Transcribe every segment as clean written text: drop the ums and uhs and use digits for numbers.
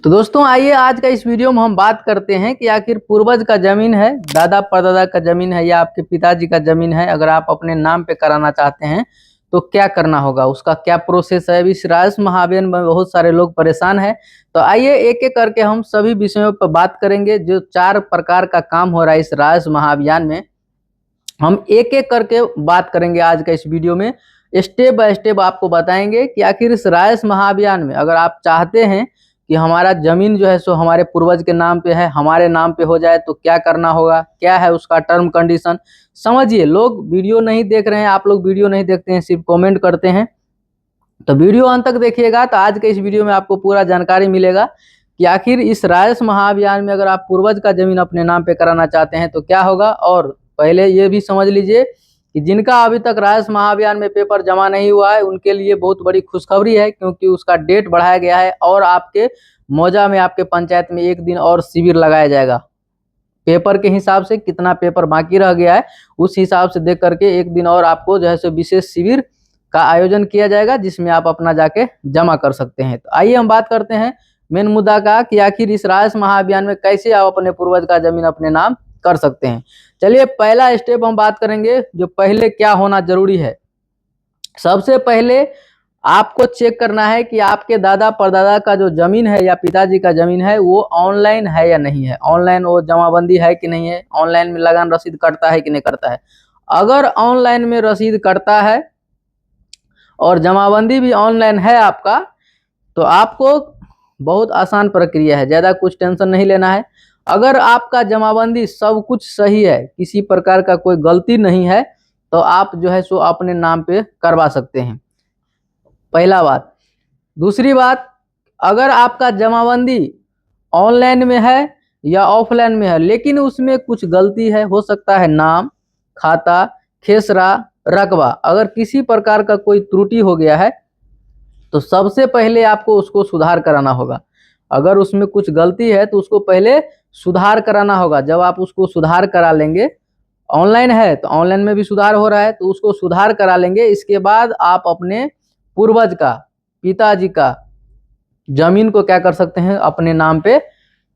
तो दोस्तों आइए आज का इस वीडियो में हम बात करते हैं कि आखिर पूर्वज का जमीन है, दादा परदादा का जमीन है या आपके पिताजी का जमीन है, अगर आप अपने नाम पे कराना चाहते हैं तो क्या करना होगा, उसका क्या प्रोसेस है। अभी इस राजस्व महाअभियान में बहुत सारे लोग परेशान हैं। तो आइए एक एक करके हम सभी विषयों पर बात करेंगे। जो 4 प्रकार का काम हो रहा है इस राजस्व महाअभियान में, हम एक एक करके बात करेंगे आज का इस वीडियो में। स्टेप बाय स्टेप आपको बताएंगे कि आखिर इस राजस्व महाअभियान में अगर आप चाहते हैं कि हमारा जमीन जो है सो हमारे पूर्वज के नाम पे है, हमारे नाम पे हो जाए, तो क्या करना होगा, क्या है उसका टर्म कंडीशन। समझिए, लोग वीडियो नहीं देख रहे हैं, आप लोग वीडियो नहीं देखते हैं, सिर्फ कमेंट करते हैं। तो वीडियो अंत तक देखिएगा, तो आज के इस वीडियो में आपको पूरा जानकारी मिलेगा कि आखिर इस राजस्व महाअभियान में अगर आप पूर्वज का जमीन अपने नाम पे कराना चाहते हैं तो क्या होगा। और पहले ये भी समझ लीजिए कि जिनका अभी तक राजस्व महाअभियान में पेपर जमा नहीं हुआ है उनके लिए बहुत बड़ी खुशखबरी है, क्योंकि उसका डेट बढ़ाया गया है और आपके मौजा में, आपके पंचायत में एक दिन और शिविर लगाया जाएगा। पेपर के हिसाब से कितना पेपर बाकी रह गया है उस हिसाब से देख करके एक दिन और आपको जो है सो विशेष शिविर का आयोजन किया जाएगा, जिसमें आप अपना जाके जमा कर सकते हैं। तो आइए हम बात करते हैं मेन मुद्दा का कि आखिर इस राजस्व महाअभियान में कैसे आप अपने पूर्वज का जमीन अपने नाम कर सकते हैं। चलिए पहला स्टेप हम बात करेंगे, जो पहले क्या होना जरूरी है। सबसे पहले आपको चेक करना है कि आपके दादा परदादा का जो जमीन है या पिताजी का जमीन है वो ऑनलाइन है या नहीं है। ऑनलाइन वो जमाबंदी है कि नहीं है, ऑनलाइन में लगान रसीद कटता है कि नहीं करता है। अगर ऑनलाइन में रसीद कटता है और जमाबंदी भी ऑनलाइन है आपका, तो आपको बहुत आसान प्रक्रिया है, ज़्यादा कुछ टेंशन नहीं लेना है। अगर आपका जमाबंदी सब कुछ सही है, किसी प्रकार का कोई गलती नहीं है, तो आप जो है सो अपने नाम पे करवा सकते हैं, पहला बात। दूसरी बात, अगर आपका जमाबंदी ऑनलाइन में है या ऑफलाइन में है लेकिन उसमें कुछ गलती है, हो सकता है नाम, खाता, खेसरा, रकबा, अगर किसी प्रकार का कोई त्रुटि हो गया है तो सबसे पहले आपको उसको सुधार कराना होगा। अगर उसमें कुछ गलती है तो उसको पहले सुधार कराना होगा। जब आप उसको सुधार करा लेंगे, ऑनलाइन है तो ऑनलाइन में भी सुधार हो रहा है तो उसको सुधार करा लेंगे, इसके बाद आप अपने पूर्वज का, पिताजी का जमीन को क्या कर सकते हैं, अपने नाम पे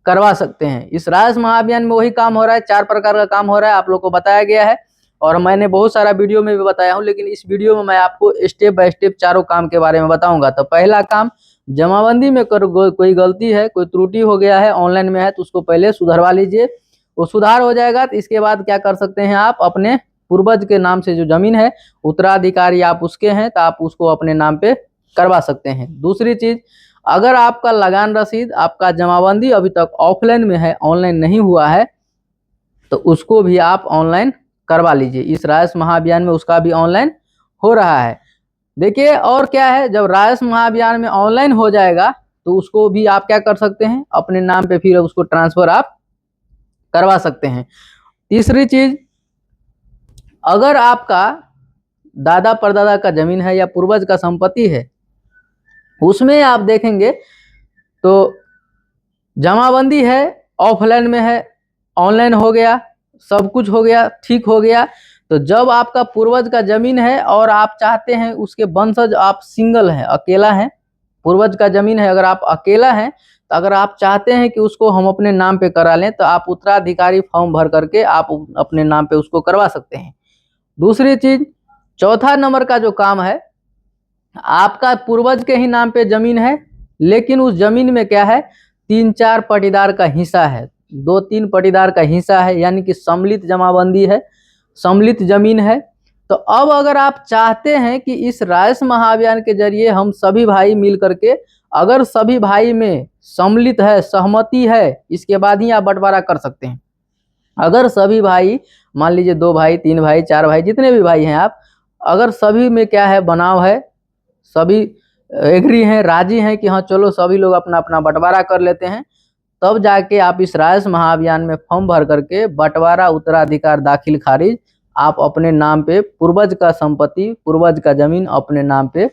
करवा सकते हैं। इस राजस्व महाअभियान में वही काम हो रहा है, 4 प्रकार का काम हो रहा है, आप लोग को बताया गया है और मैंने बहुत सारा वीडियो में भी बताया हूं, लेकिन इस वीडियो में मैं आपको स्टेप बाय स्टेप चारों काम के बारे में बताऊंगा। तो पहला काम, जमाबंदी में कोई गलती है, कोई त्रुटि हो गया है, ऑनलाइन में है, तो उसको पहले सुधरवा लीजिए। वो सुधार हो जाएगा तो इसके बाद क्या कर सकते हैं, आप अपने पूर्वज के नाम से जो जमीन है, उत्तराधिकारी आप उसके हैं, तो आप उसको अपने नाम पे करवा सकते हैं। दूसरी चीज, अगर आपका लगान रसीद, आपका जमाबंदी अभी तक ऑफलाइन में है, ऑनलाइन नहीं हुआ है, तो उसको भी आप ऑनलाइन करवा लीजिए। इस राजस्व महाअभियान में उसका भी ऑनलाइन हो रहा है। देखिए और क्या है, जब राजस्व महाअभियान में ऑनलाइन हो जाएगा तो उसको भी आप क्या कर सकते हैं, अपने नाम पे फिर उसको ट्रांसफर आप करवा सकते हैं। तीसरी चीज, अगर आपका दादा परदादा का जमीन है या पूर्वज का संपत्ति है, उसमें आप देखेंगे तो जमाबंदी है, ऑफलाइन में है, ऑनलाइन हो गया, सब कुछ हो गया, ठीक हो गया। तो जब आपका पूर्वज का जमीन है और आप चाहते हैं उसके वंशज, आप सिंगल हैं, अकेला हैं, पूर्वज का जमीन है, अगर आप अकेला हैं, तो अगर आप चाहते हैं कि उसको हम अपने नाम पे करा लें, तो आप उत्तराधिकारी फॉर्म भर करके आप अपने नाम पे उसको करवा सकते हैं। दूसरी चीज, चौथा नंबर का जो काम है, आपका पूर्वज के ही नाम पे जमीन है लेकिन उस जमीन में क्या है, 3-4 पटीदार का हिस्सा है, 2-3 पटीदार का हिस्सा है, यानी कि सम्मिलित जमाबंदी है, सम्मिलित जमीन है। तो अब अगर आप चाहते हैं कि इस राजस्व महाअभियान के जरिए हम सभी भाई मिल करके, अगर सभी भाई में सम्मिलित है, सहमति है, इसके बाद ही आप बंटवारा कर सकते हैं। अगर सभी भाई, मान लीजिए 2 भाई, 3 भाई, 4 भाई, जितने भी भाई हैं आप, अगर सभी में क्या है, बनाव है, सभी एग्री हैं, राजी हैं कि हाँ चलो सभी लोग अपना अपना बंटवारा कर लेते हैं, तब जाके आप इस राजस्व महाअभियान में फॉर्म भर करके बंटवारा, उत्तराधिकार, दाखिल खारिज आप अपने नाम पे पूर्वज का संपत्ति, पूर्वज का जमीन अपने नाम पे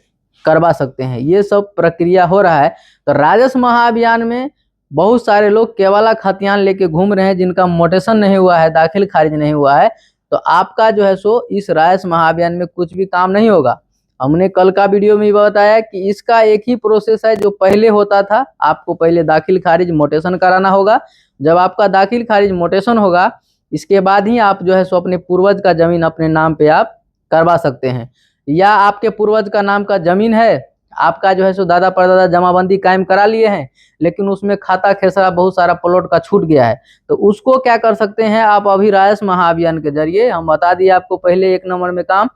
करवा सकते हैं। ये सब प्रक्रिया हो रहा है। तो राजस्व महाअभियान में बहुत सारे लोग केवला खतियान लेके घूम रहे हैं, जिनका मोटेशन नहीं हुआ है, दाखिल खारिज नहीं हुआ है, तो आपका जो है सो इस राजस्व महाअभियान में कुछ भी काम नहीं होगा। हमने कल का वीडियो में भी बताया कि इसका एक ही प्रोसेस है जो पहले होता था। आपको पहले दाखिल खारिज मोटेशन कराना होगा। जब आपका दाखिल खारिज मोटेशन होगा, इसके बाद ही आप जो है सो अपने पूर्वज का जमीन अपने नाम पे आप करवा सकते हैं। या आपके पूर्वज का नाम का जमीन है, आपका जो है सो दादा परदादा जमाबंदी कायम करा लिए हैं, लेकिन उसमें खाता खेसरा बहुत सारा प्लॉट का छूट गया है, तो उसको क्या कर सकते हैं आप अभी रायस महाअभियान के जरिए। हम बता दिए आपको पहले 1 नंबर में काम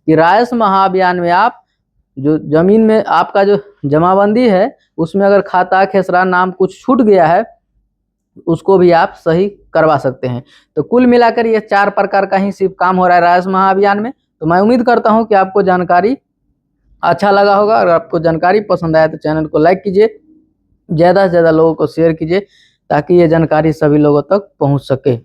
कि रायस महाअभियान में आप जो जमीन में आपका जो जमाबंदी है उसमें अगर खाता खेसरा नाम कुछ छूट गया है, उसको भी आप सही करवा सकते हैं। तो कुल मिलाकर ये 4 प्रकार का ही सिर्फ काम हो रहा है रायस महाअभियान में। तो मैं उम्मीद करता हूं कि आपको जानकारी अच्छा लगा होगा। अगर आपको जानकारी पसंद आया तो चैनल को लाइक कीजिए, ज़्यादा से ज़्यादा लोगों को शेयर कीजिए, ताकि ये जानकारी सभी लोगों तक पहुंच सके।